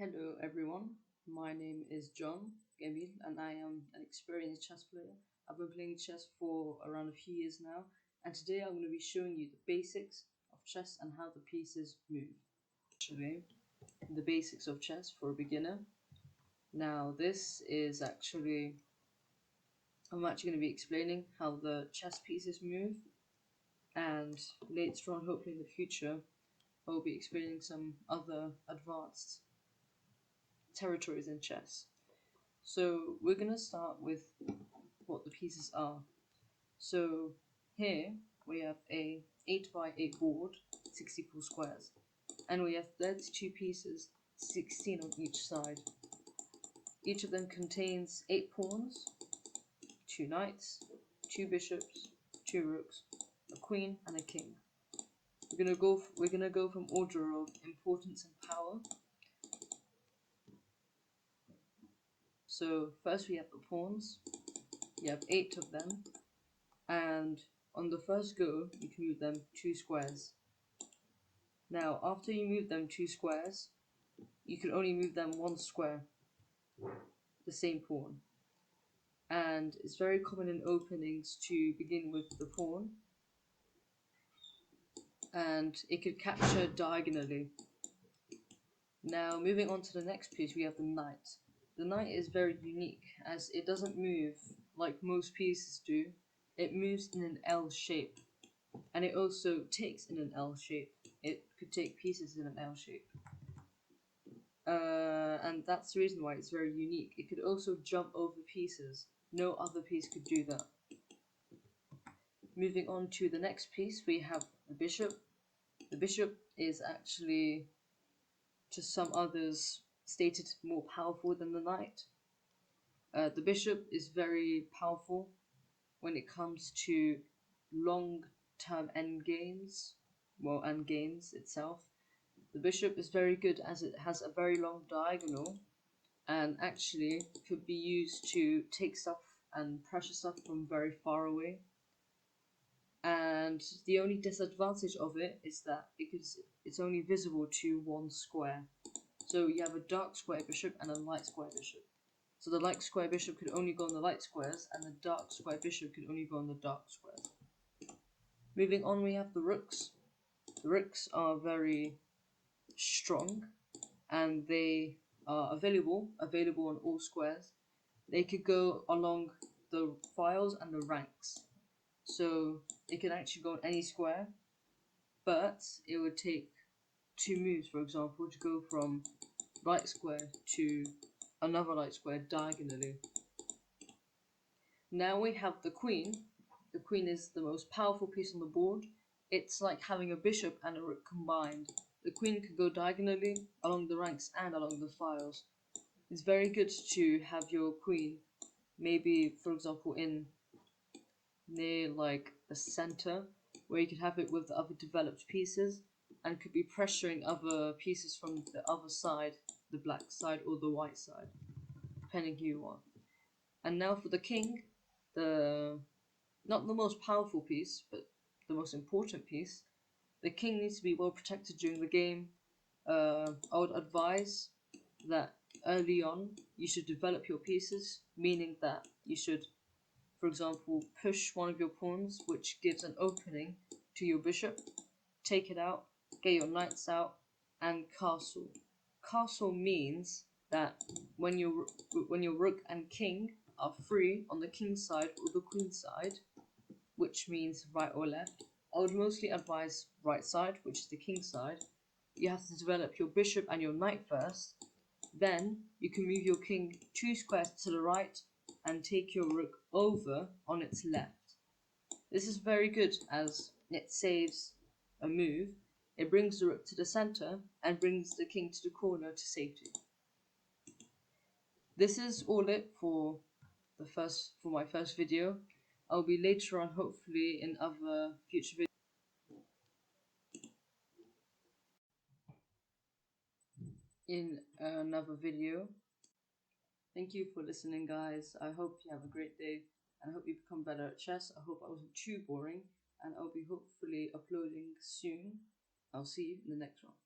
Hello everyone, my name is John Gamil and I am an experienced chess player. I've been playing chess for around a few years now, and today I'm going to be showing you the basics of chess and how the pieces move. Actually, the basics of chess for a beginner. Now this is I'm actually going to be explaining how the chess pieces move, and later on, hopefully in the future, I'll be explaining some other advanced territories in chess. So we're gonna start with what the pieces are. So here we have a 8 by 8 board, 64 squares, and we have 32 pieces, 16 on each side. Each of them contains 8 pawns, 2 knights, 2 bishops, 2 rooks, a queen, and a king. We're gonna go from order of importance and power. So first we have the pawns. You have 8 of them, and on the first go you can move them 2 squares. Now after you move them 2 squares, you can only move them 1 square, the same pawn. And it's very common in openings to begin with the pawn, and it could capture diagonally. Now moving on to the next piece, we have the knight. The knight is very unique as it doesn't move like most pieces do. It moves in an L shape, and it also takes in an L shape. It could take pieces in an L shape. And that's the reason why it's very unique. It could also jump over pieces. No other piece could do that. Moving on to the next piece, we have the bishop. The bishop is actually, to some others, stated more powerful than the knight. The bishop is very powerful when it comes to long-term endgames, endgames itself. The bishop is very good as it has a very long diagonal and actually could be used to take stuff and pressure stuff from very far away. And the only disadvantage of it is that because it's only visible to 1 square. So you have a dark square bishop and a light square bishop. So the light square bishop could only go on the light squares, and the dark square bishop could only go on the dark squares. Moving on, we have the rooks. The rooks are very strong, and they are available on all squares. They could go along the files and the ranks, so it can actually go on any square, but it would take 2 moves, for example, to go from light square to another light square diagonally. Now we have the queen. The queen is the most powerful piece on the board. It's like having a bishop and a rook combined. The queen could go diagonally along the ranks and along the files. It's very good to have your queen, maybe for example in near like the center, where you could have it with the other developed pieces and could be pressuring other pieces from the other side, the black side or the white side, depending who you are. And now for the king, not the most powerful piece, but the most important piece. The king needs to be well protected during the game. I would advise that early on you should develop your pieces, meaning that you should, for example, push one of your pawns, which gives an opening to your bishop, take it out, get your knights out, and castle. Castle means that when your rook and king are free on the king side or the queen side, which means right or left, I would mostly advise right side, which is the king side. You have to develop your bishop and your knight first. Then you can move your king 2 squares to the right and take your rook over on its left. This is very good as it saves a move. It brings the rook to the center and brings the king to the corner to safety. This is all it for my first video. I'll be later on hopefully in other future videos in another video. Thank you for listening, guys. I hope you have a great day, and I hope you become better at chess. I hope I wasn't too boring, and I'll be hopefully uploading soon. I'll see you in the next one.